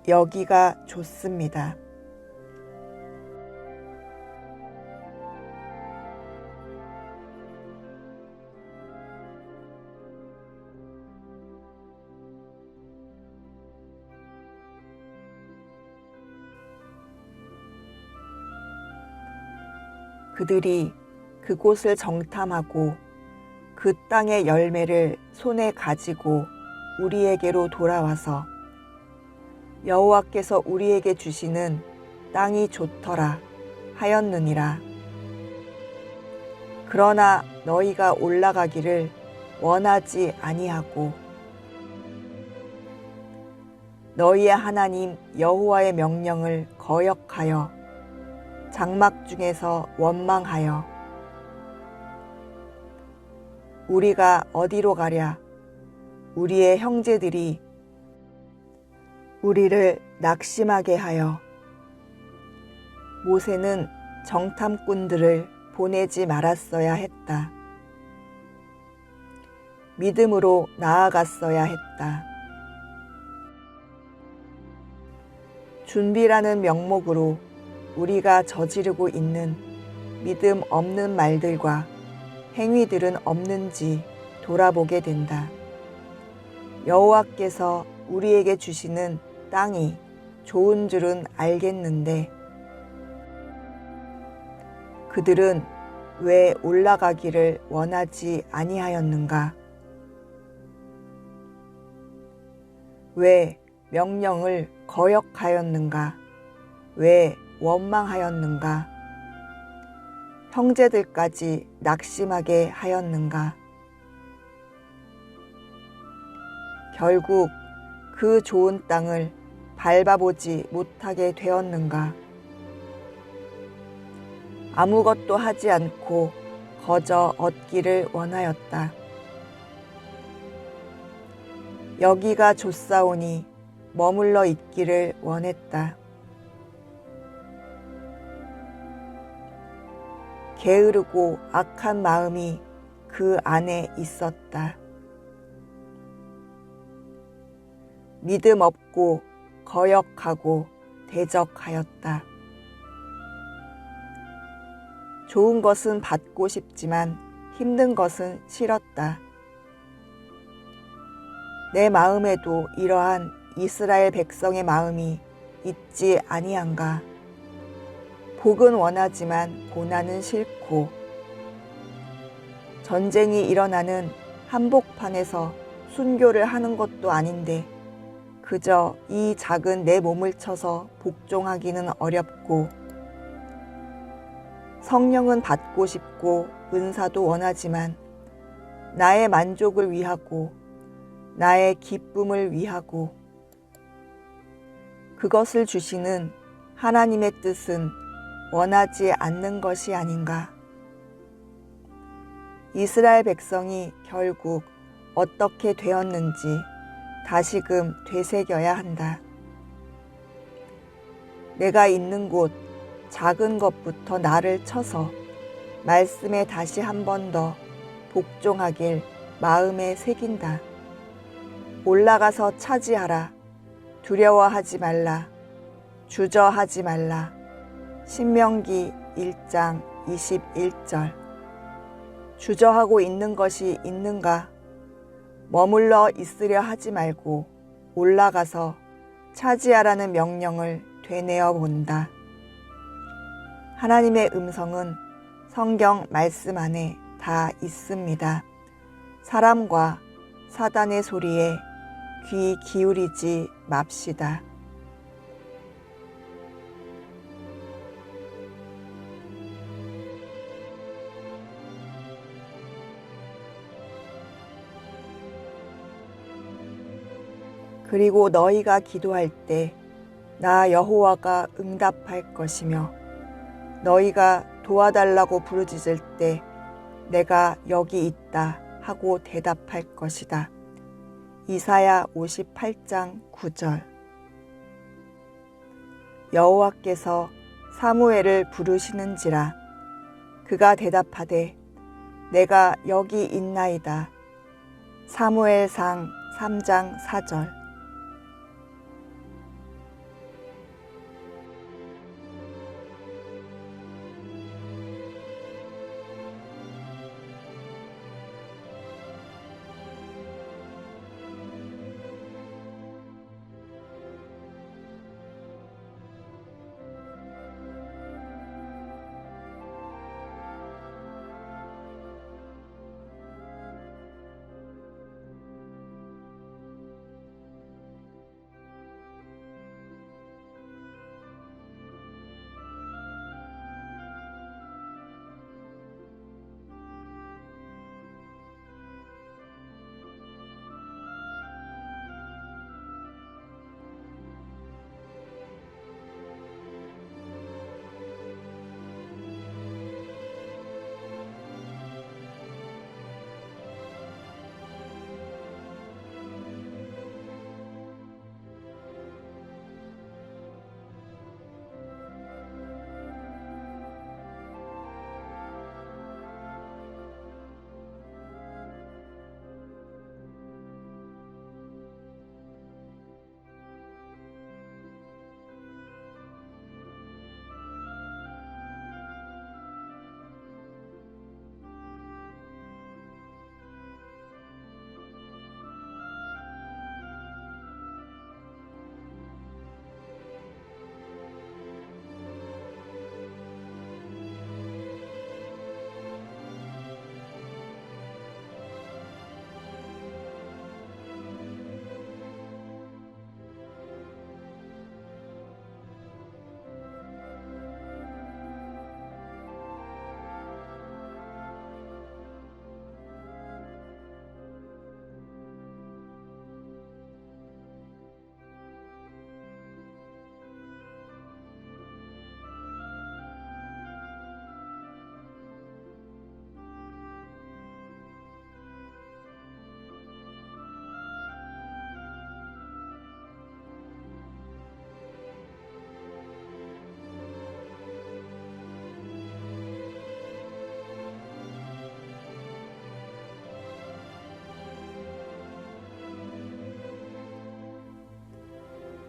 여기가 좋습니다. 그들이 그곳을 정탐하고 그 땅의 열매를 손에 가지고 우리에게로 돌아와서 여호와께서 우리에게 주시는 땅이 좋더라 하였느니라. 그러나 너희가 올라가기를 원하지 아니하고 너희의 하나님 여호와의 명령을 거역하여 장막 중에서 원망하여 우리가 어디로 가랴? 우리의 형제들이 우리를 낙심하게 하여 모세는 정탐꾼들을 보내지 말았어야 했다. 믿음으로 나아갔어야 했다. 준비라는 명목으로 우리가 저지르고 있는 믿음 없는 말들과 행위들은 없는지 돌아보게 된다. 여호와께서 우리에게 주시는 땅이 좋은 줄은 알겠는데 그들은 왜 올라가기를 원하지 아니하였는가? 왜 명령을 거역하였는가? 왜 원망하였는가? 형제들까지 낙심하게 하였는가? 결국 그 좋은 땅을 밟아보지 못하게 되었는가? 아무것도 하지 않고 거저 얻기를 원하였다. 여기가 좋사오니 머물러 있기를 원했다. 게으르고 악한 마음이 그 안에 있었다. 믿음 없고 거역하고 대적하였다. 좋은 것은 받고 싶지만 힘든 것은 싫었다. 내 마음에도 이러한 이스라엘 백성의 마음이 있지 아니한가? 복은 원하지만 고난은 싫고 전쟁이 일어나는 한복판에서 순교를 하는 것도 아닌데 그저 이 작은 내 몸을 쳐서 복종하기는 어렵고 성령은 받고 싶고 은사도 원하지만 나의 만족을 위하고 나의 기쁨을 위하고 그것을 주시는 하나님의 뜻은 원하지 않는 것이 아닌가. 이스라엘 백성이 결국 어떻게 되었는지 다시금 되새겨야 한다. 내가 있는 곳 작은 것부터 나를 쳐서 말씀에 다시 한 번 더 복종하길 마음에 새긴다. 올라가서 차지하라. 두려워하지 말라. 주저하지 말라. 신명기 1장 21절. 주저하고 있는 것이 있는가? 머물러 있으려 하지 말고 올라가서 차지하라는 명령을 되뇌어 본다. 하나님의 음성은 성경 말씀 안에 다 있습니다. 사람과 사단의 소리에 귀 기울이지 맙시다. 그리고 너희가 기도할 때 나 여호와가 응답할 것이며 너희가 도와달라고 부르짖을 때 내가 여기 있다 하고 대답할 것이다. 이사야 58장 9절. 여호와께서 사무엘을 부르시는지라 그가 대답하되 내가 여기 있나이다. 사무엘상 3장 4절.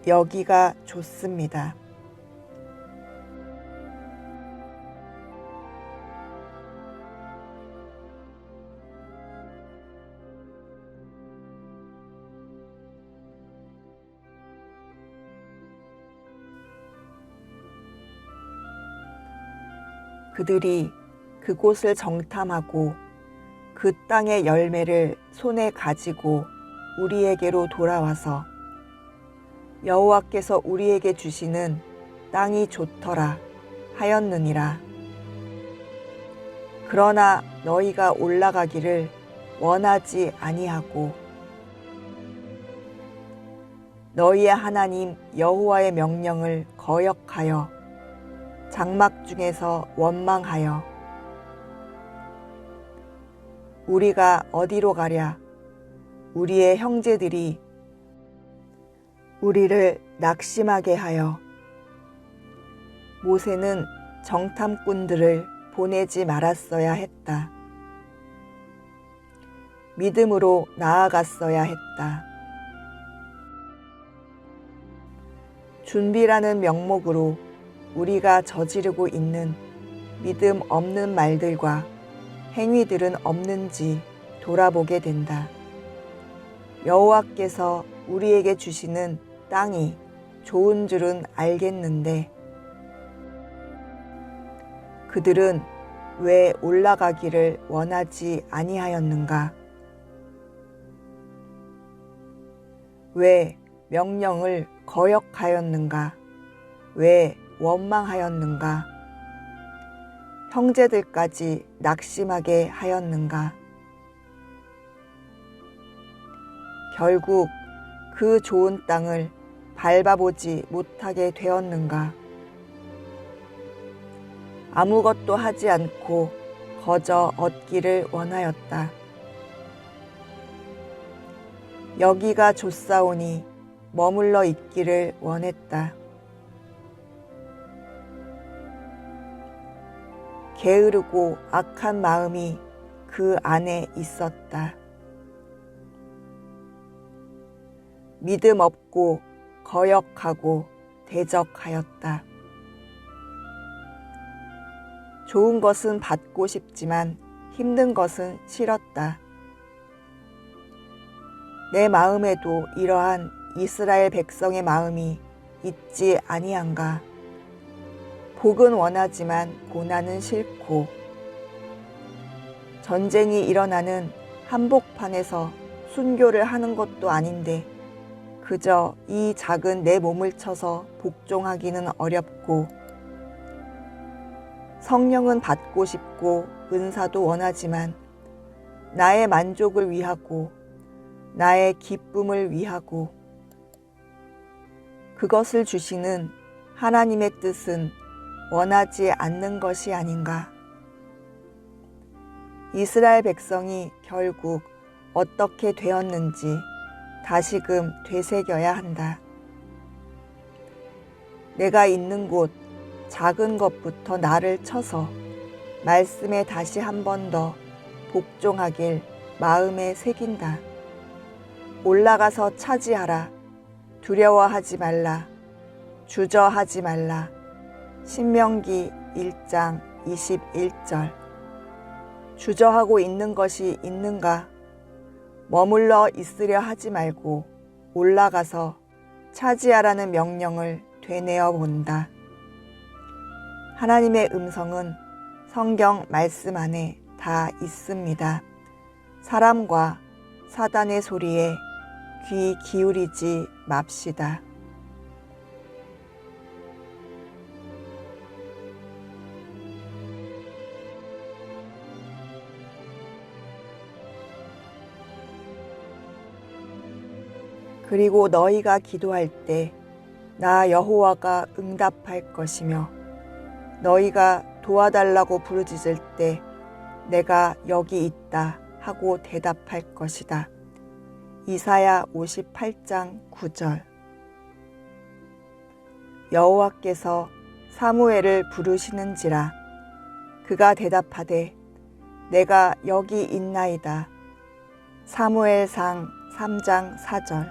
여기가 좋습니다. 그들이 그곳을 정탐하고 그 땅의 열매를 손에 가지고 우리에게로 돌아와서 여호와께서 우리에게 주시는 땅이 좋더라 하였느니라. 그러나 너희가 올라가기를 원하지 아니하고 너희의 하나님 여호와의 명령을 거역하여 장막 중에서 원망하여 우리가 어디로 가랴? 우리의 형제들이 우리를 낙심하게 하여 모세는 정탐꾼들을 보내지 말았어야 했다. 믿음으로 나아갔어야 했다. 준비라는 명목으로 우리가 저지르고 있는 믿음 없는 말들과 행위들은 없는지 돌아보게 된다. 여호와께서 우리에게 주시는 땅이 좋은 줄은 알겠는데 그들은 왜 올라가기를 원하지 아니하였는가? 왜 명령을 거역하였는가? 왜 원망하였는가? 형제들까지 낙심하게 하였는가? 결국 그 좋은 땅을 밟아보지 못하게 되었는가? 아무것도 하지 않고 거저 얻기를 원하였다. 여기가 좋사오니 머물러 있기를 원했다. 게으르고 악한 마음이 그 안에 있었다. 믿음 없고 거역하고 대적하였다. 좋은 것은 받고 싶지만 힘든 것은 싫었다. 내 마음에도 이러한 이스라엘 백성의 마음이 있지 아니한가? 복은 원하지만 고난은 싫고 전쟁이 일어나는 한복판에서 순교를 하는 것도 아닌데 그저 이 작은 내 몸을 쳐서 복종하기는 어렵고 성령은 받고 싶고 은사도 원하지만 나의 만족을 위하고 나의 기쁨을 위하고 그것을 주시는 하나님의 뜻은 원하지 않는 것이 아닌가? 이스라엘 백성이 결국 어떻게 되었는지 다시금 되새겨야 한다. 내가 있는 곳 작은 것부터 나를 쳐서 말씀에 다시 한 번 더 복종하길 마음에 새긴다. 올라가서 차지하라. 두려워하지 말라. 주저하지 말라. 신명기 1장 21절. 주저하고 있는 것이 있는가? 머물러 있으려 하지 말고 올라가서 차지하라는 명령을 되뇌어 본다. 하나님의 음성은 성경 말씀 안에 다 있습니다. 사람과 사단의 소리에 귀 기울이지 맙시다. 그리고 너희가 기도할 때 나 여호와가 응답할 것이며 너희가 도와달라고 부르짖을 때 내가 여기 있다 하고 대답할 것이다. 이사야 58장 9절. 여호와께서 사무엘을 부르시는지라 그가 대답하되 내가 여기 있나이다. 사무엘상 3장 4절.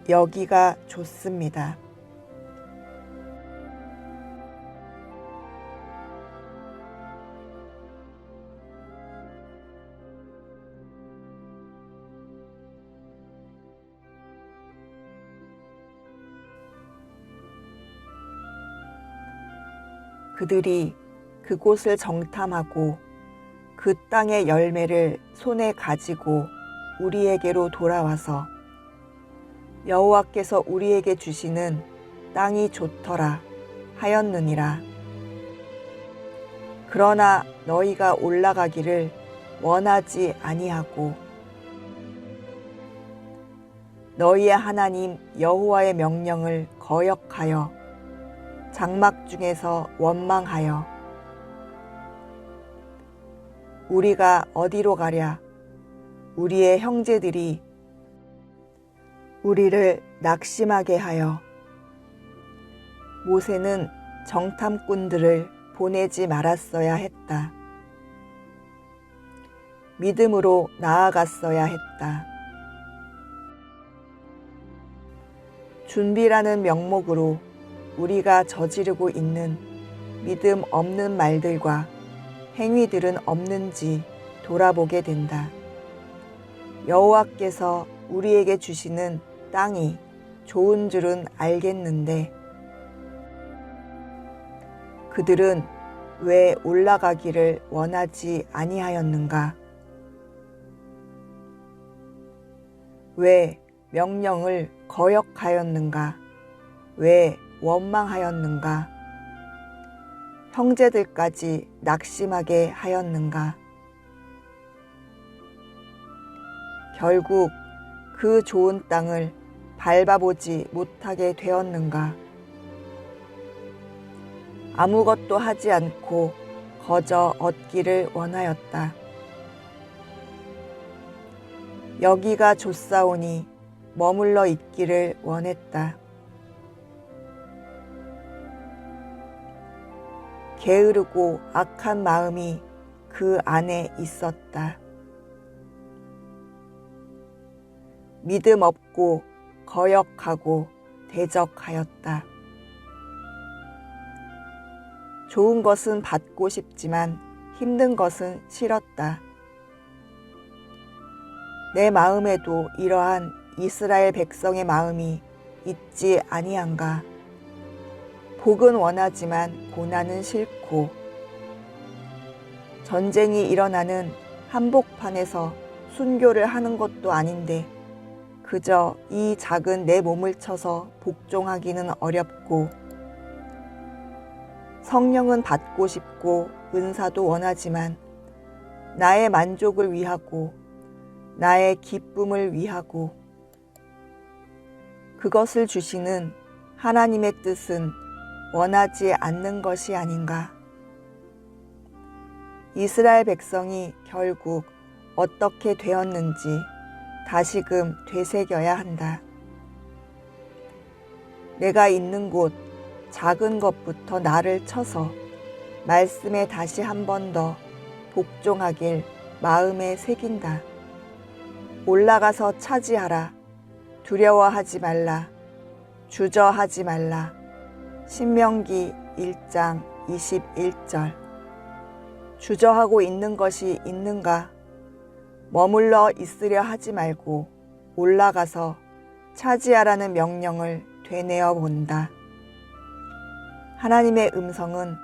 여기가 좋습니다. 그들이 그곳을 정탐하고 그 땅의 열매를 손에 가지고 우리에게로 돌아와서 여호와께서 우리에게 주시는 땅이 좋더라 하였느니라. 그러나 너희가 올라가기를 원하지 아니하고 너희의 하나님 여호와의 명령을 거역하여 장막 중에서 원망하여 우리가 어디로 가랴? 우리의 형제들이 우리를 낙심하게 하여 모세는 정탐꾼들을 보내지 말았어야 했다. 믿음으로 나아갔어야 했다. 준비라는 명목으로 우리가 저지르고 있는 믿음 없는 말들과 행위들은 없는지 돌아보게 된다. 여호와께서 우리에게 주시는 땅이 좋은 줄은 알겠는데 그들은 왜 올라가기를 원하지 아니하였는가? 왜 명령을 거역하였는가? 왜 원망하였는가? 형제들까지 낙심하게 하였는가? 결국 그 좋은 땅을 밟아보지 못하게 되었는가? 아무것도 하지 않고 거저 얻기를 원하였다. 여기가 좋사오니 머물러 있기를 원했다. 게으르고 악한 마음이 그 안에 있었다. 믿음 없고 거역하고 대적하였다. 좋은 것은 받고 싶지만 힘든 것은 싫었다. 내 마음에도 이러한 이스라엘 백성의 마음이 있지 아니한가? 복은 원하지만 고난은 싫고 전쟁이 일어나는 한복판에서 순교를 하는 것도 아닌데 그저 이 작은 내 몸을 쳐서 복종하기는 어렵고 성령은 받고 싶고 은사도 원하지만 나의 만족을 위하고 나의 기쁨을 위하고 그것을 주시는 하나님의 뜻은 원하지 않는 것이 아닌가? 이스라엘 백성이 결국 어떻게 되었는지 다시금 되새겨야 한다. 내가 있는 곳 작은 것부터 나를 쳐서 말씀에 다시 한 번 더 복종하길 마음에 새긴다. 올라가서 차지하라. 두려워하지 말라. 주저하지 말라. 신명기 1장 21절. 주저하고 있는 것이 있는가? 머물러 있으려 하지 말고 올라가서 차지하라는 명령을 되뇌어 본다. 하나님의 음성은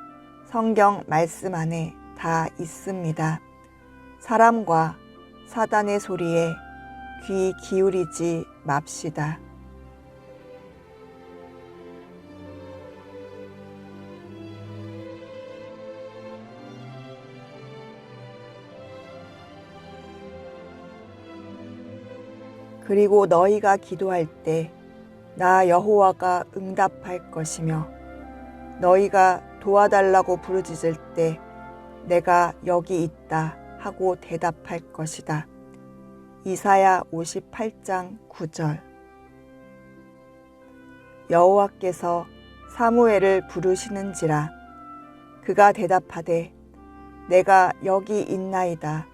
성경 말씀 안에 다 있습니다. 사람과 사단의 소리에 귀 기울이지 맙시다. 그리고 너희가 기도할 때 나 여호와가 응답할 것이며 너희가 도와달라고 부르짖을 때 내가 여기 있다 하고 대답할 것이다. 이사야 58장 9절. 여호와께서 사무엘을 부르시는지라 그가 대답하되 내가 여기 있나이다.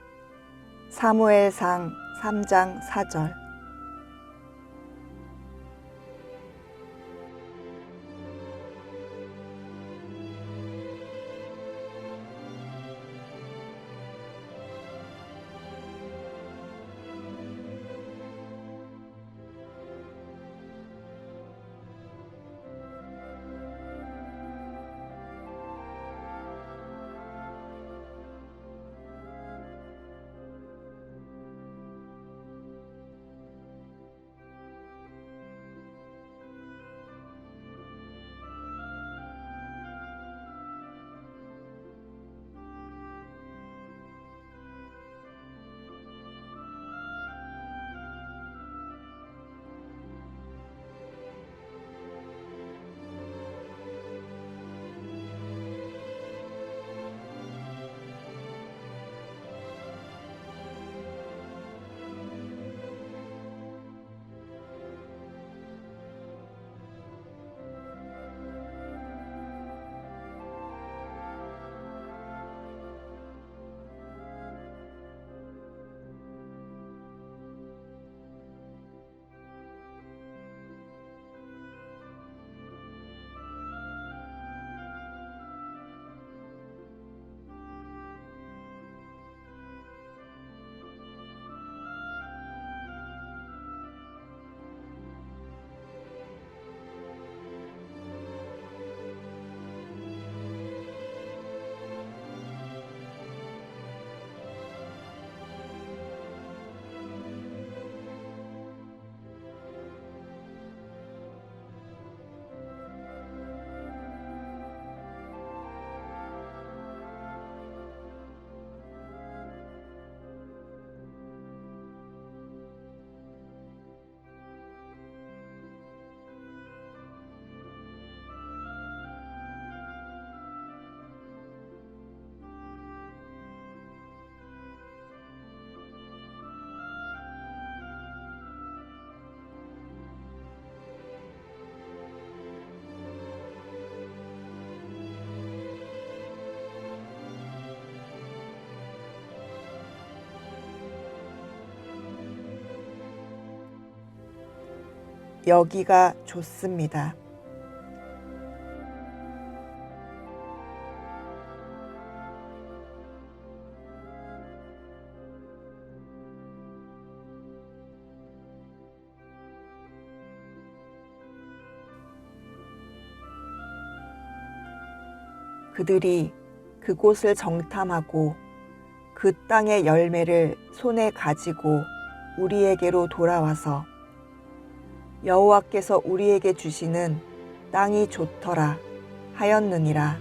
사무엘상 3장 4절. 여기가 좋습니다. 그들이 그곳을 정탐하고 그 땅의 열매를 손에 가지고 우리에게로 돌아와서 여호와께서 우리에게 주시는 땅이 좋더라 하였느니라.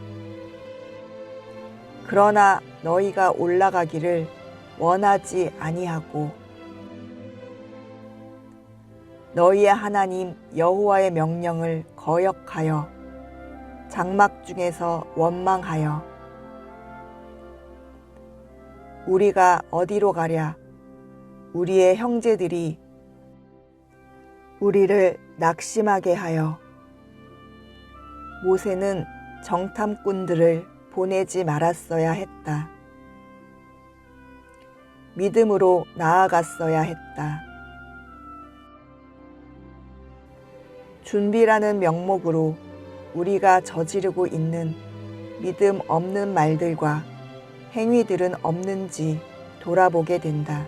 그러나 너희가 올라가기를 원하지 아니하고 너희의 하나님 여호와의 명령을 거역하여 장막 중에서 원망하여 우리가 어디로 가랴? 우리의 형제들이 우리를 낙심하게 하여 모세는 정탐꾼들을 보내지 말았어야 했다. 믿음으로 나아갔어야 했다. 준비라는 명목으로 우리가 저지르고 있는 믿음 없는 말들과 행위들은 없는지 돌아보게 된다.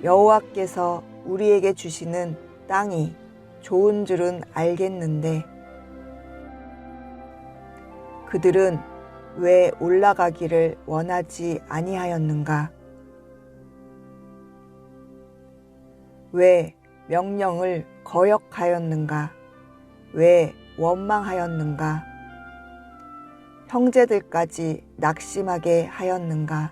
여호와께서 우리에게 주시는 땅이 좋은 줄은 알겠는데 그들은 왜 올라가기를 원하지 아니하였는가? 왜 명령을 거역하였는가? 왜 원망하였는가? 형제들까지 낙심하게 하였는가?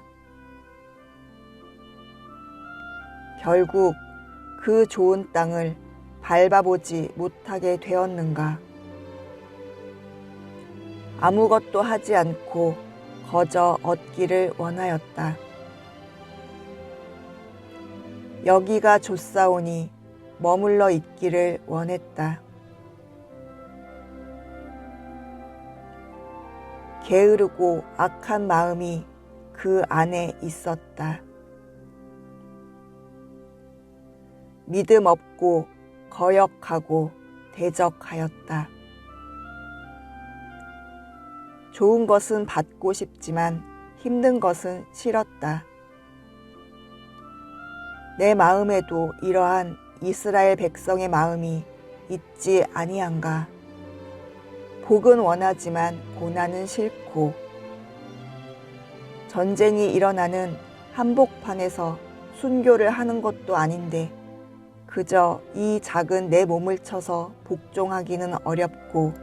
결국 그 좋은 땅을 밟아보지 못하게 되었는가? 아무것도 하지 않고 거저 얻기를 원하였다. 여기가 좋사오니 머물러 있기를 원했다. 게으르고 악한 마음이 그 안에 있었다. 믿음 없고 거역하고 대적하였다. 좋은 것은 받고 싶지만 힘든 것은 싫었다. 내 마음에도 이러한 이스라엘 백성의 마음이 있지 아니한가? 복은 원하지만 고난은 싫고 전쟁이 일어나는 한복판에서 순교를 하는 것도 아닌데 그저 이 작은 내 몸을 쳐서 복종하기는 어렵고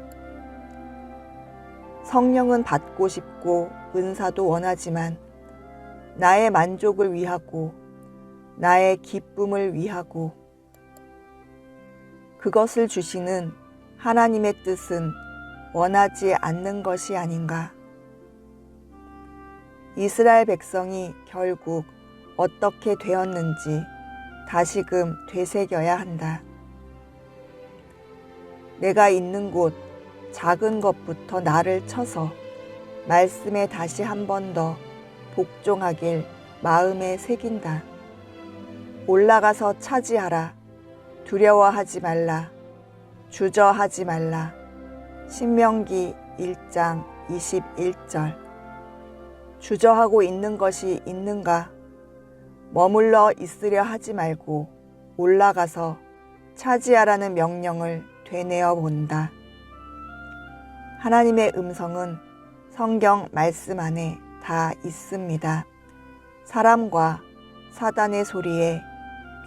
성령은 받고 싶고 은사도 원하지만 나의 만족을 위하고 나의 기쁨을 위하고 그것을 주시는 하나님의 뜻은 원하지 않는 것이 아닌가. 이스라엘 백성이 결국 어떻게 되었는지 다시금 되새겨야 한다. 내가 있는 곳 작은 것부터 나를 쳐서 말씀에 다시 한 번 더 복종하길 마음에 새긴다. 올라가서 차지하라. 두려워하지 말라. 주저하지 말라. 신명기 1장 21절. 주저하고 있는 것이 있는가? 머물러 있으려 하지 말고 올라가서 차지하라는 명령을 되뇌어 본다. 하나님의 음성은 성경 말씀 안에 다 있습니다. 사람과 사단의 소리에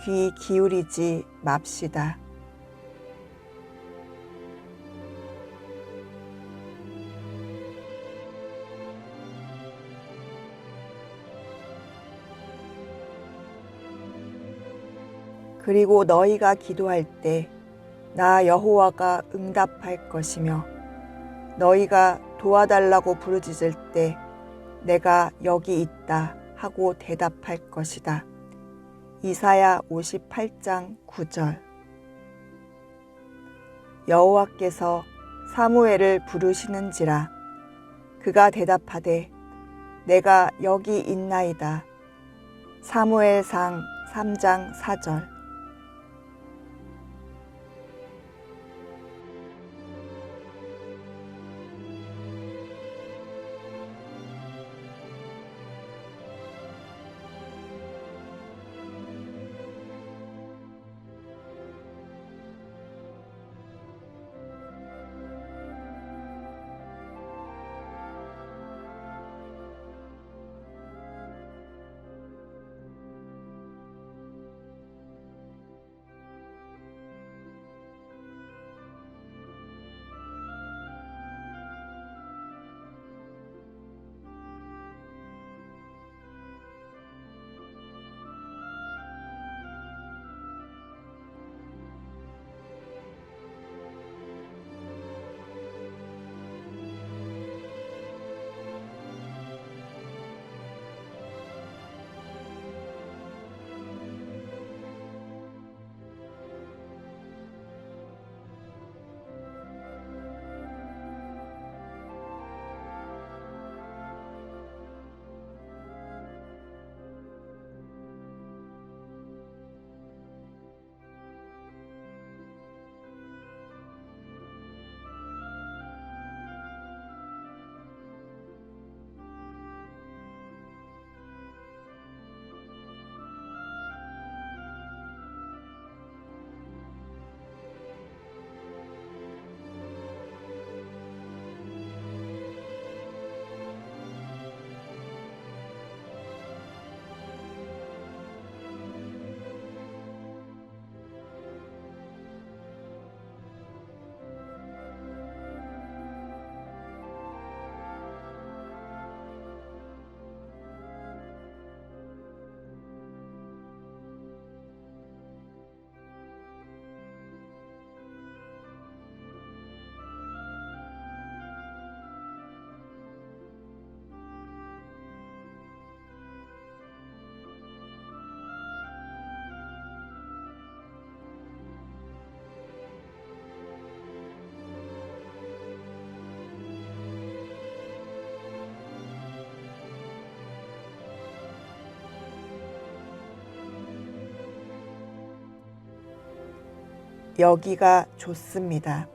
귀 기울이지 맙시다. 그리고 너희가 기도할 때 나 여호와가 응답할 것이며 너희가 도와달라고 부르짖을 때 내가 여기 있다 하고 대답할 것이다. 이사야 58장 9절. 여호와께서 사무엘을 부르시는지라 그가 대답하되 내가 여기 있나이다. 사무엘상 3장 4절. 여기가 좋습니다.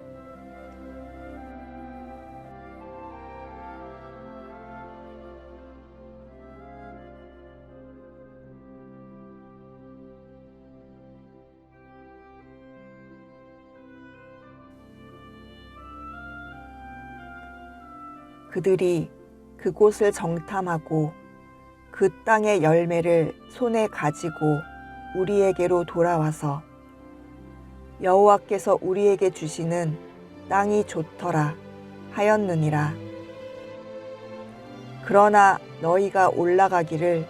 그들이 그곳을 정탐하고 그 땅의 열매를 손에 가지고 우리에게로 돌아와서 여호와께서 우리에게 주시는 땅이 좋더라 하였느니라. 그러나 너희가 올라가기를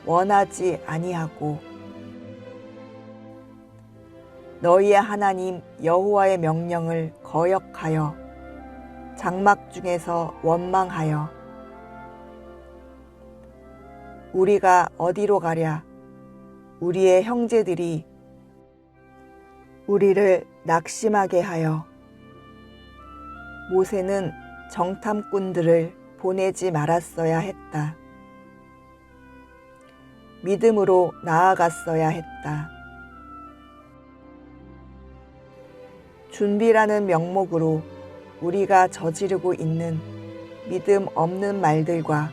원하지 아니하고 너희의 하나님 여호와의 명령을 거역하여 장막 중에서 원망하여 우리가 어디로 가랴? 우리의 형제들이 우리를 낙심하게 하여 모세는 정탐꾼들을 보내지 말았어야 했다. 믿음으로 나아갔어야 했다. 준비라는 명목으로 우리가 저지르고 있는 믿음 없는 말들과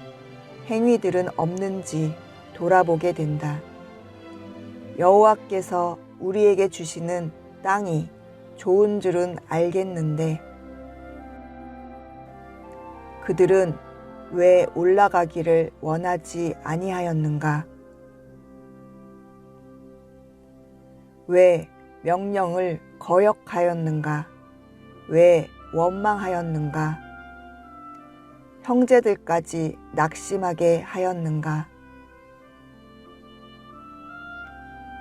행위들은 없는지 돌아보게 된다. 여호와께서 우리에게 주시는 땅이 좋은 줄은 알겠는데 그들은 왜 올라가기를 원하지 아니하였는가? 왜 명령을 거역하였는가? 왜 원망하였는가? 형제들까지 낙심하게 하였는가?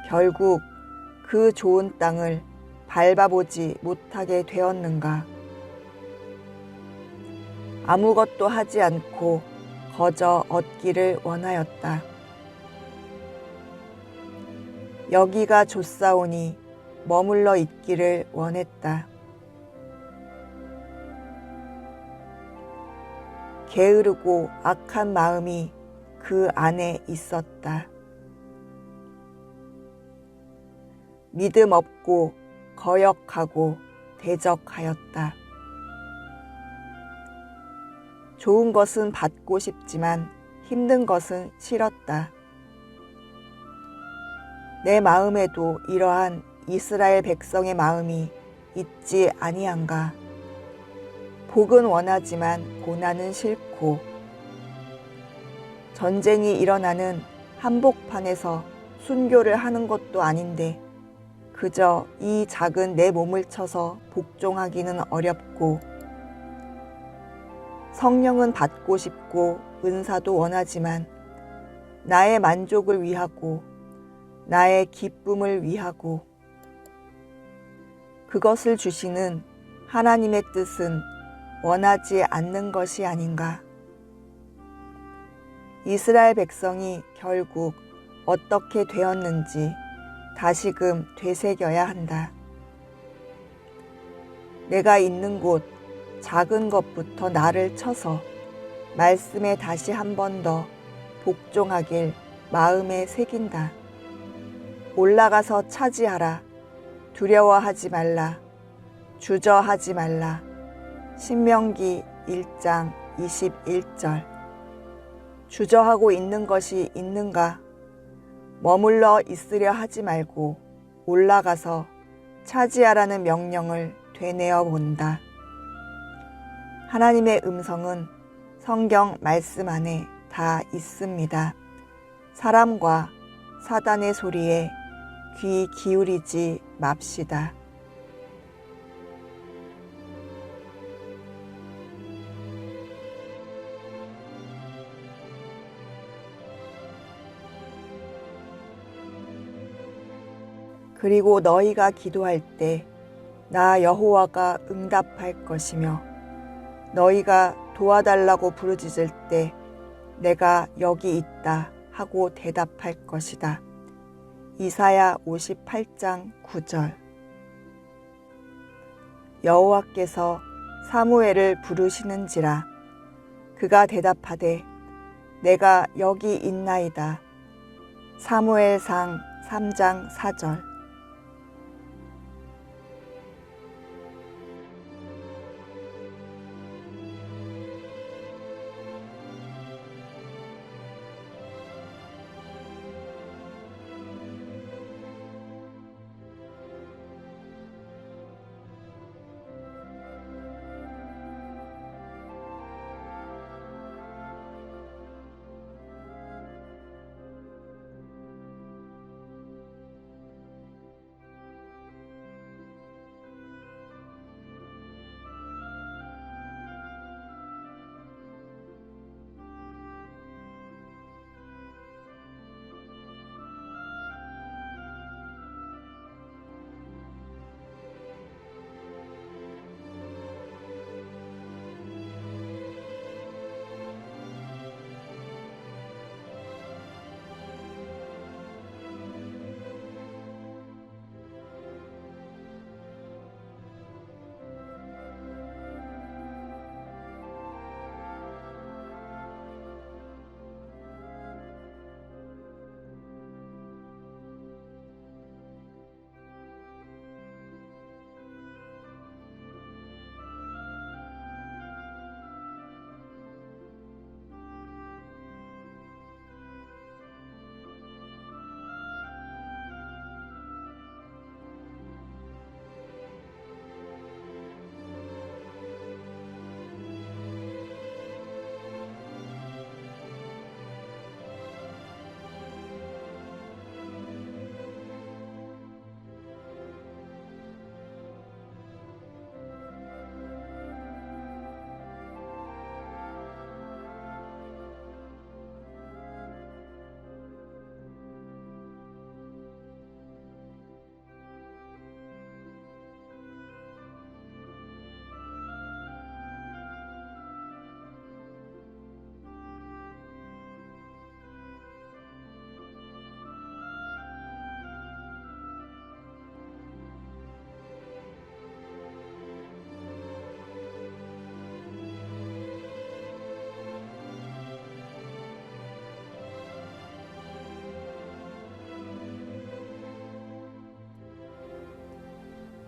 결국 그 좋은 땅을 밟아보지 못하게 되었는가? 아무것도 하지 않고 거저 얻기를 원하였다. 여기가 좋사오니 머물러 있기를 원했다. 게으르고 악한 마음이 그 안에 있었다. 믿음 없고 거역하고 대적하였다. 좋은 것은 받고 싶지만 힘든 것은 싫었다. 내 마음에도 이러한 이스라엘 백성의 마음이 있지 아니한가? 복은 원하지만 고난은 싫고 전쟁이 일어나는 한복판에서 순교를 하는 것도 아닌데 그저 이 작은 내 몸을 쳐서 복종하기는 어렵고 성령은 받고 싶고 은사도 원하지만 나의 만족을 위하고 나의 기쁨을 위하고 그것을 주시는 하나님의 뜻은 원하지 않는 것이 아닌가. 이스라엘 백성이 결국 어떻게 되었는지 다시금 되새겨야 한다. 내가 있는 곳 작은 것부터 나를 쳐서 말씀에 다시 한 번 더 복종하길 마음에 새긴다. 올라가서 차지하라. 두려워하지 말라. 주저하지 말라. 신명기 1장 21절. 주저하고 있는 것이 있는가? 머물러 있으려 하지 말고 올라가서 차지하라는 명령을 되뇌어 본다. 하나님의 음성은 성경 말씀 안에 다 있습니다. 사람과 사단의 소리에 귀 기울이지 맙시다. 그리고 너희가 기도할 때 나 여호와가 응답할 것이며 너희가 도와달라고 부르짖을 때 내가 여기 있다 하고 대답할 것이다. 이사야 58장 9절. 여호와께서 사무엘을 부르시는지라 그가 대답하되 내가 여기 있나이다. 사무엘상 3장 4절.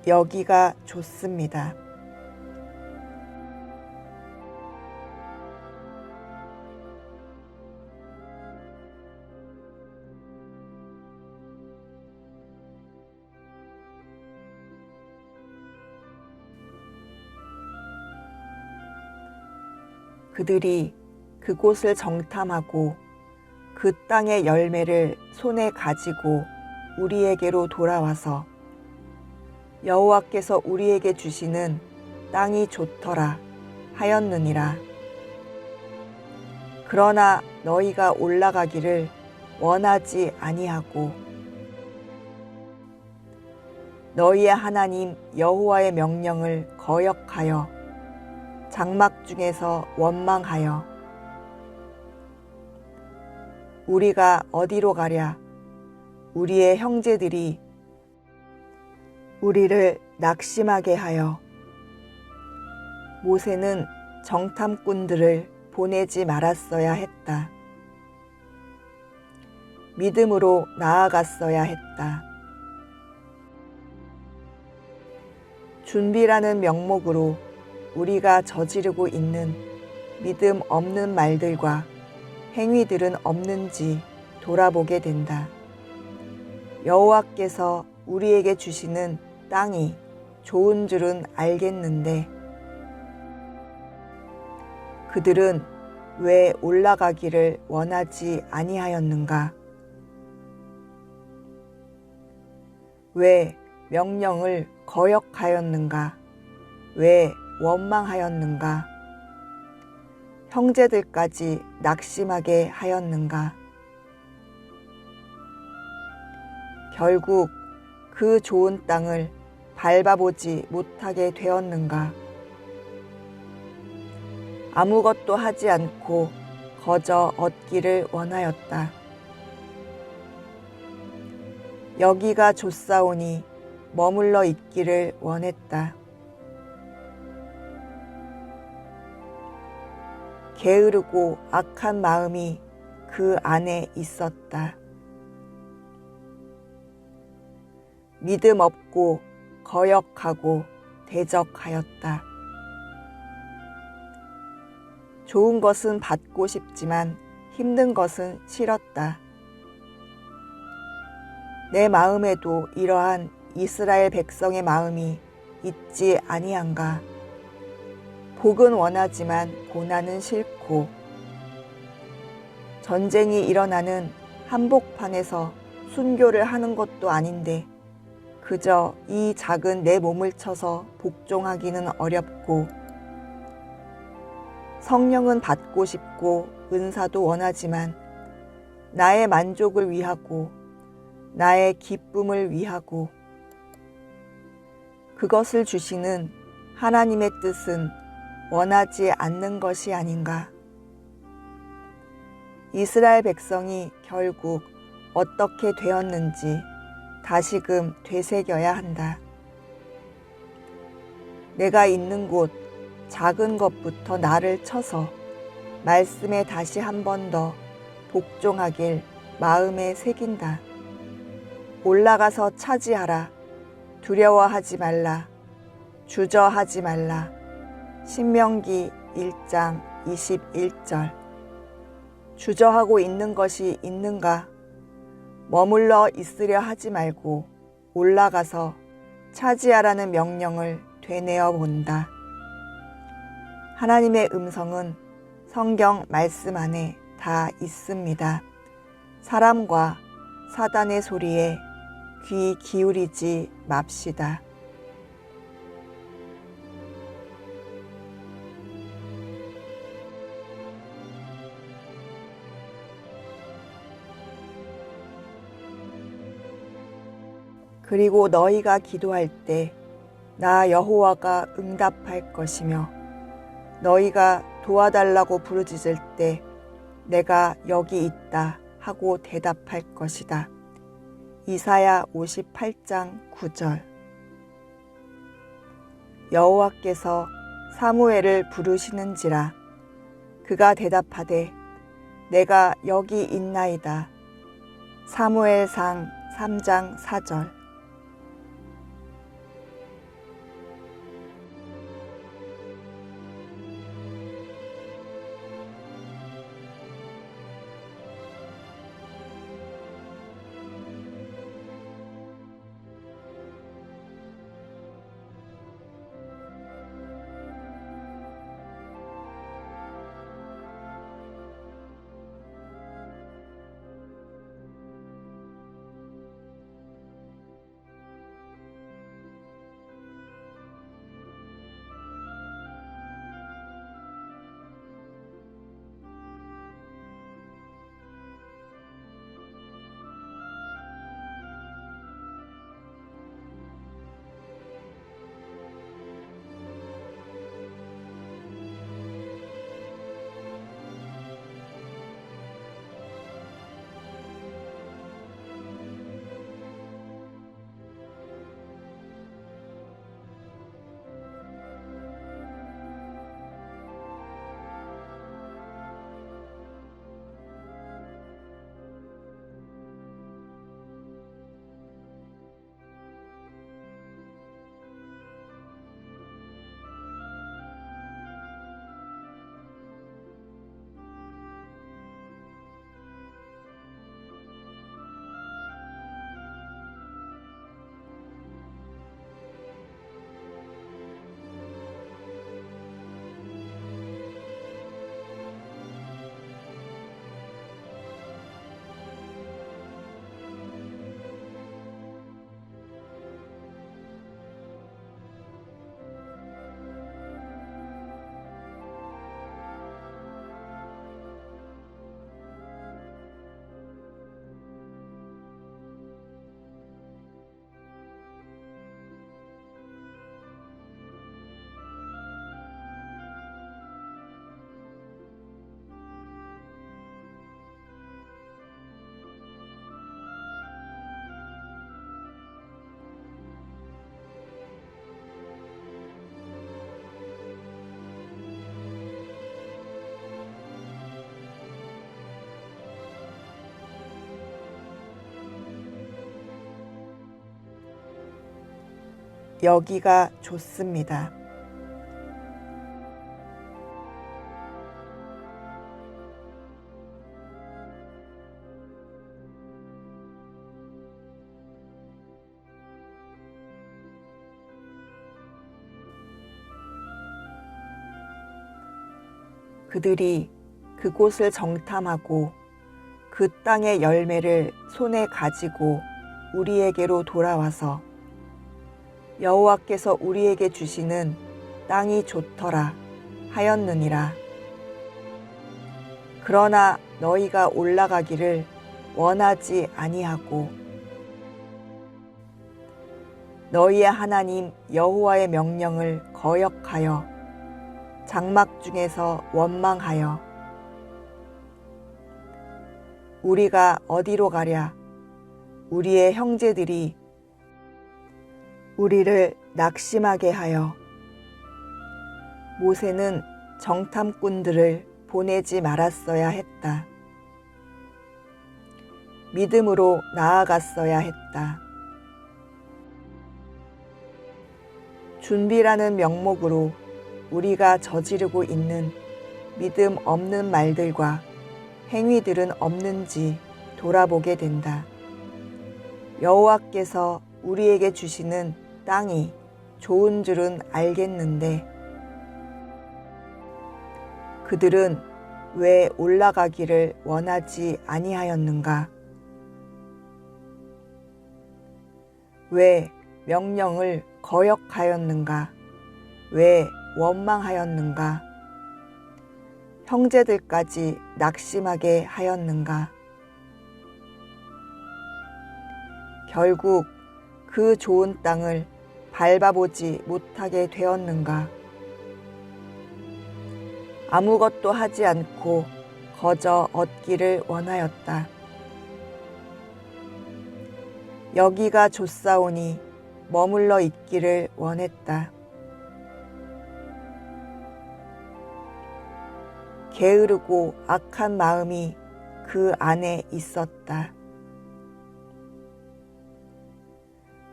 여기가 좋습니다. 그들이 그곳을 정탐하고 그 땅의 열매를 손에 가지고 우리에게로 돌아와서 여호와께서 우리에게 주시는 땅이 좋더라 하였느니라. 그러나 너희가 올라가기를 원하지 아니하고 너희의 하나님 여호와의 명령을 거역하여 장막 중에서 원망하여 우리가 어디로 가랴? 우리의 형제들이 우리를 낙심하게 하여 모세는 정탐꾼들을 보내지 말았어야 했다. 믿음으로 나아갔어야 했다. 준비라는 명목으로 우리가 저지르고 있는 믿음 없는 말들과 행위들은 없는지 돌아보게 된다. 여호와께서 우리에게 주시는 땅이 좋은 줄은 알겠는데 그들은 왜 올라가기를 원하지 아니하였는가? 왜 명령을 거역하였는가? 왜 원망하였는가? 형제들까지 낙심하게 하였는가? 결국 그 좋은 땅을 밟아보지 못하게 되었는가? 아무것도 하지 않고 거저 얻기를 원하였다. 여기가 좋사오니 머물러 있기를 원했다. 게으르고 악한 마음이 그 안에 있었다. 믿음 없고 거역하고 대적하였다. 좋은 것은 받고 싶지만 힘든 것은 싫었다. 내 마음에도 이러한 이스라엘 백성의 마음이 있지 아니한가? 복은 원하지만 고난은 싫고 전쟁이 일어나는 한복판에서 순교를 하는 것도 아닌데 그저 이 작은 내 몸을 쳐서 복종하기는 어렵고 성령은 받고 싶고 은사도 원하지만 나의 만족을 위하고 나의 기쁨을 위하고 그것을 주시는 하나님의 뜻은 원하지 않는 것이 아닌가. 이스라엘 백성이 결국 어떻게 되었는지 다시금 되새겨야 한다. 내가 있는 곳 작은 것부터 나를 쳐서 말씀에 다시 한 번 더 복종하길 마음에 새긴다. 올라가서 차지하라. 두려워하지 말라. 주저하지 말라. 신명기 1장 21절. 주저하고 있는 것이 있는가? 머물러 있으려 하지 말고 올라가서 차지하라는 명령을 되뇌어 본다. 하나님의 음성은 성경 말씀 안에 다 있습니다. 사람과 사단의 소리에 귀 기울이지 맙시다. 그리고 너희가 기도할 때 나 여호와가 응답할 것이며 너희가 도와달라고 부르짖을 때 내가 여기 있다 하고 대답할 것이다. 이사야 58장 9절. 여호와께서 사무엘을 부르시는지라 그가 대답하되 내가 여기 있나이다. 사무엘상 3장 4절. 여기가 좋습니다. 그들이 그곳을 정탐하고 그 땅의 열매를 손에 가지고 우리에게로 돌아와서 여호와께서 우리에게 주시는 땅이 좋더라 하였느니라. 그러나 너희가 올라가기를 원하지 아니하고 너희의 하나님 여호와의 명령을 거역하여 장막 중에서 원망하여 우리가 어디로 가랴? 우리의 형제들이 우리를 낙심하게 하여 모세는 정탐꾼들을 보내지 말았어야 했다. 믿음으로 나아갔어야 했다. 준비라는 명목으로 우리가 저지르고 있는 믿음 없는 말들과 행위들은 없는지 돌아보게 된다. 여호와께서 우리에게 주시는 땅이 좋은 줄은 알겠는데 그들은 왜 올라가기를 원하지 아니하였는가? 왜 명령을 거역하였는가? 왜 원망하였는가? 형제들까지 낙심하게 하였는가? 결국 그 좋은 땅을 밟아보지 못하게 되었는가? 아무것도 하지 않고 거저 얻기를 원하였다. 여기가 좋사오니 머물러 있기를 원했다. 게으르고 악한 마음이 그 안에 있었다.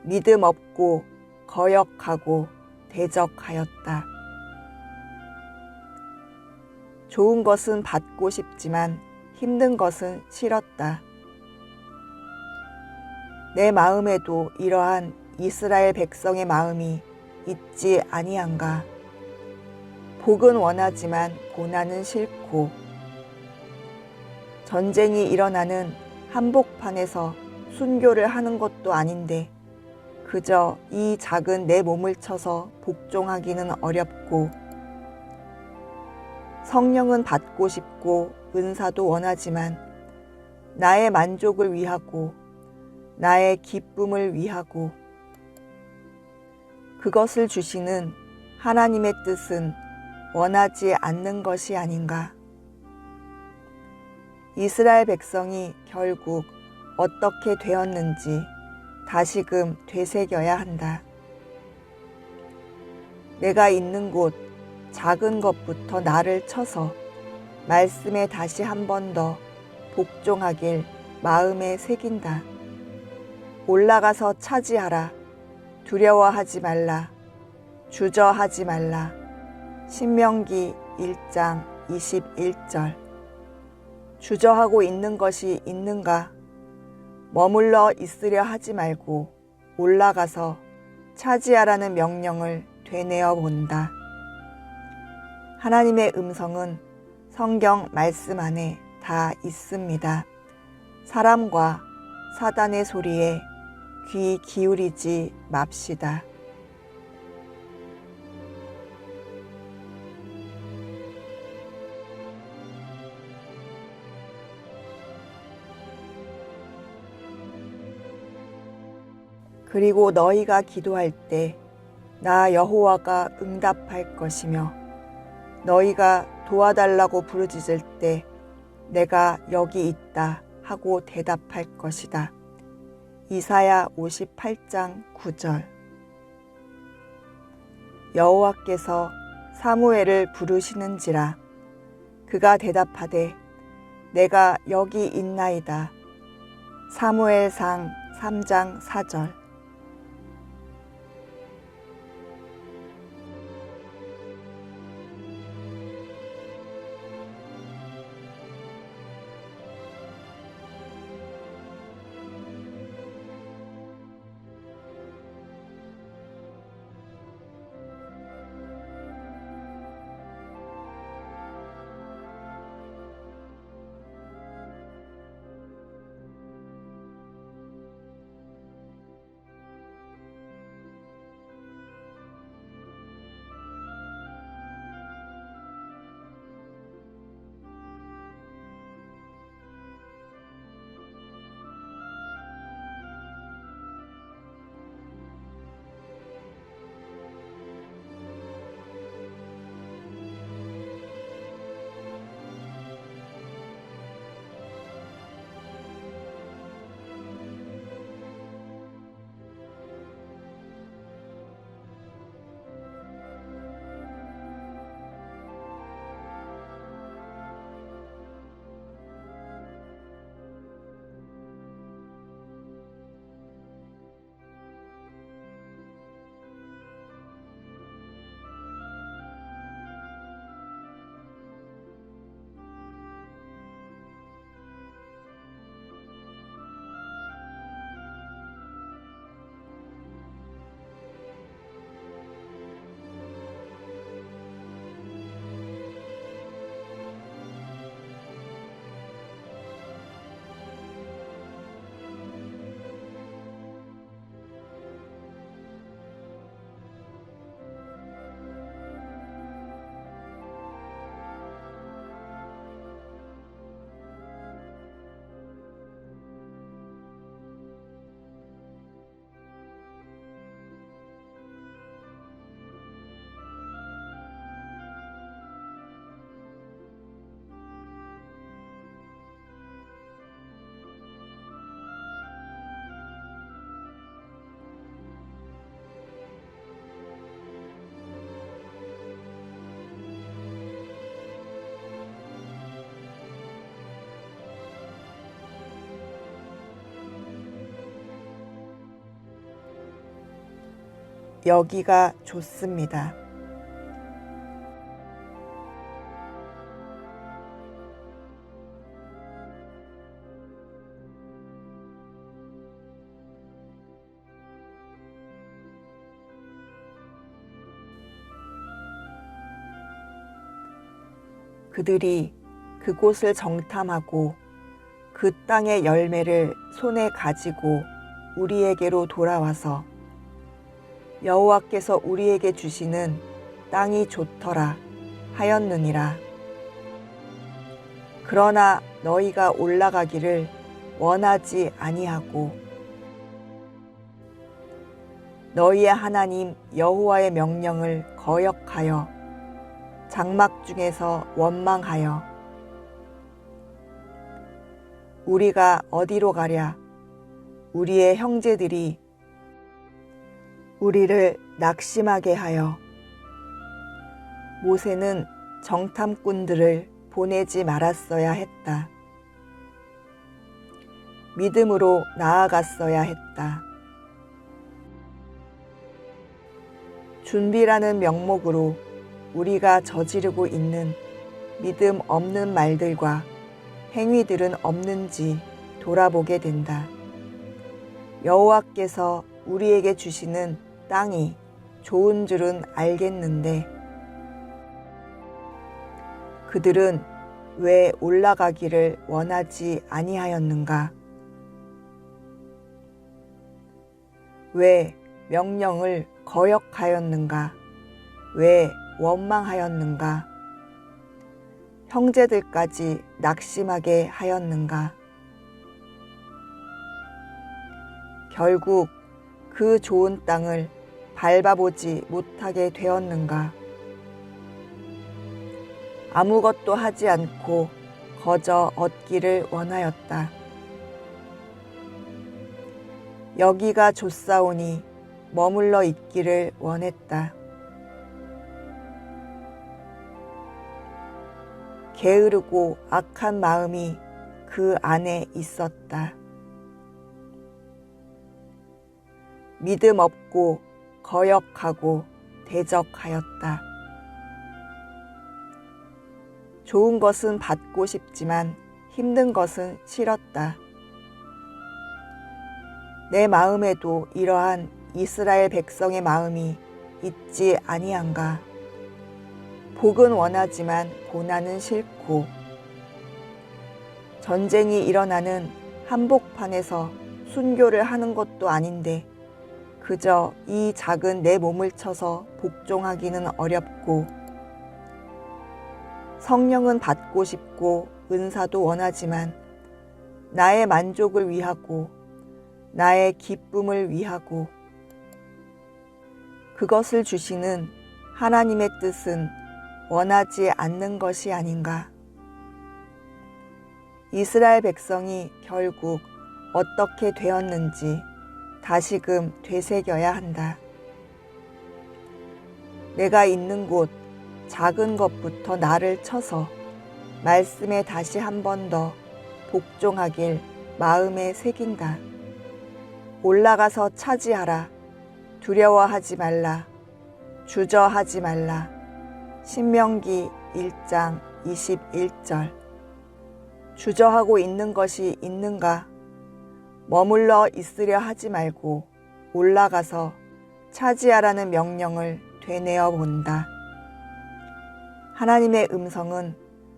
믿음 없고 거역하고 대적하였다. 좋은 것은 받고 싶지만 힘든 것은 싫었다. 내 마음에도 이러한 이스라엘 백성의 마음이 있지 아니한가? 복은 원하지만 고난은 싫고 전쟁이 일어나는 한복판에서 순교를 하는 것도 아닌데 그저 이 작은 내 몸을 쳐서 복종하기는 어렵고 성령은 받고 싶고 은사도 원하지만 나의 만족을 위하고 나의 기쁨을 위하고 그것을 주시는 하나님의 뜻은 원하지 않는 것이 아닌가? 이스라엘 백성이 결국 어떻게 되었는지 다시금 되새겨야 한다. 내가 있는 곳 작은 것부터 나를 쳐서 말씀에 다시 한 번 더 복종하길 마음에 새긴다. 올라가서 차지하라. 두려워하지 말라. 주저하지 말라. 신명기 1장 21절. 주저하고 있는 것이 있는가? 머물러 있으려 하지 말고 올라가서 차지하라는 명령을 되뇌어 본다. 하나님의 음성은 성경 말씀 안에 다 있습니다. 사람과 사단의 소리에 귀 기울이지 맙시다. 그리고 너희가 기도할 때 나 여호와가 응답할 것이며 너희가 도와달라고 부르짖을 때 내가 여기 있다 하고 대답할 것이다. 이사야 58장 9절. 여호와께서 사무엘을 부르시는지라 그가 대답하되 내가 여기 있나이다. 사무엘상 3장 4절. 여기가 좋습니다. 그들이 그곳을 정탐하고 그 땅의 열매를 손에 가지고 우리에게로 돌아와서 여호와께서 우리에게 주시는 땅이 좋더라 하였느니라. 그러나 너희가 올라가기를 원하지 아니하고 너희의 하나님 여호와의 명령을 거역하여 장막 중에서 원망하여 우리가 어디로 가랴? 우리의 형제들이 우리를 낙심하게 하여 모세는 정탐꾼들을 보내지 말았어야 했다. 믿음으로 나아갔어야 했다. 준비라는 명목으로 우리가 저지르고 있는 믿음 없는 말들과 행위들은 없는지 돌아보게 된다. 여호와께서 우리에게 주시는 땅이 좋은 줄은 알겠는데 그들은 왜 올라가기를 원하지 아니하였는가? 왜 명령을 거역하였는가? 왜 원망하였는가? 형제들까지 낙심하게 하였는가? 결국 그 좋은 땅을 밟아보지 못하게 되었는가? 아무것도 하지 않고 거저 얻기를 원하였다. 여기가 좋사오니 머물러 있기를 원했다. 게으르고 악한 마음이 그 안에 있었다. 믿음 없고 거역하고 대적하였다. 좋은 것은 받고 싶지만 힘든 것은 싫었다. 내 마음에도 이러한 이스라엘 백성의 마음이 있지 아니한가? 복은 원하지만 고난은 싫고 전쟁이 일어나는 한복판에서 순교를 하는 것도 아닌데 그저 이 작은 내 몸을 쳐서 복종하기는 어렵고 성령은 받고 싶고 은사도 원하지만 나의 만족을 위하고 나의 기쁨을 위하고 그것을 주시는 하나님의 뜻은 원하지 않는 것이 아닌가. 이스라엘 백성이 결국 어떻게 되었는지 다시금 되새겨야 한다. 내가 있는 곳 작은 것부터 나를 쳐서 말씀에 다시 한 번 더 복종하길 마음에 새긴다. 올라가서 차지하라. 두려워하지 말라. 주저하지 말라. 신명기 1장 21절. 주저하고 있는 것이 있는가? 머물러 있으려 하지 말고 올라가서 차지하라는 명령을 되뇌어 본다. 하나님의 음성은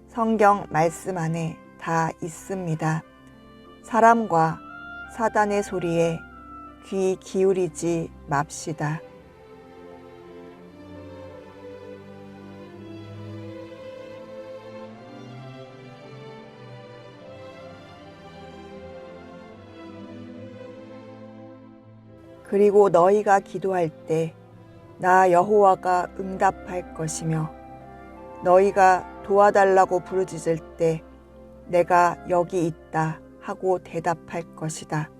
성경 말씀 안에 다 있습니다. 사람과 사단의 소리에 귀 기울이지 맙시다. 그리고 너희가 기도할 때 나 여호와가 응답할 것이며 너희가 도와달라고 부르짖을 때 내가 여기 있다 하고 대답할 것이다.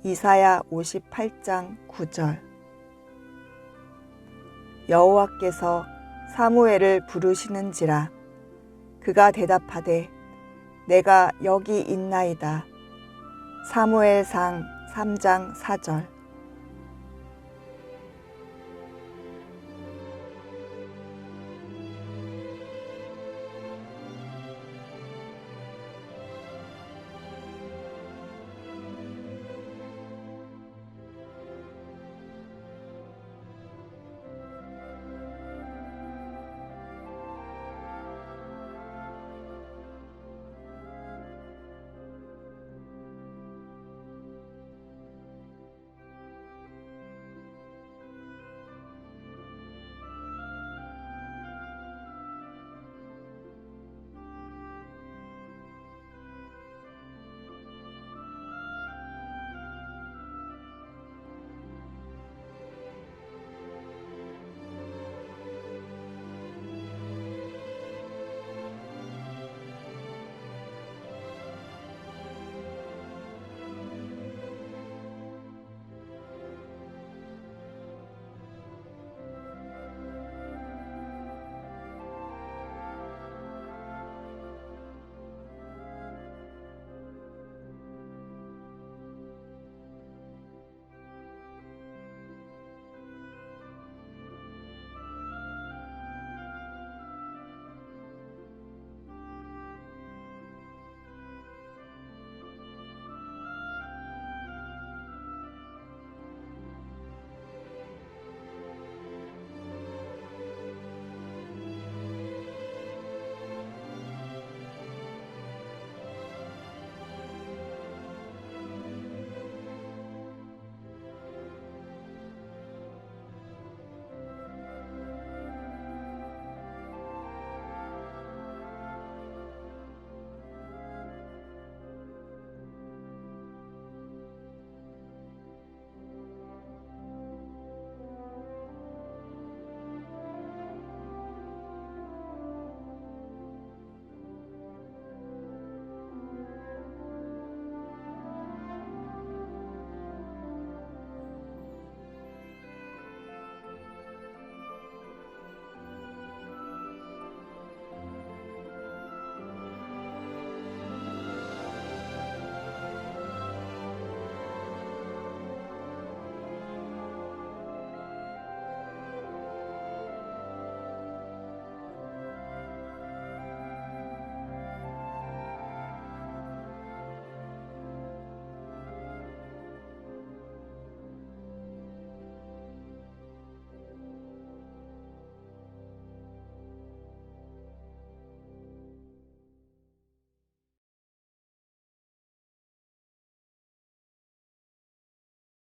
이사야 58장 9절. 여호와께서 사무엘을 부르시는지라 그가 대답하되 내가 여기 있나이다. 사무엘상 3장 4절.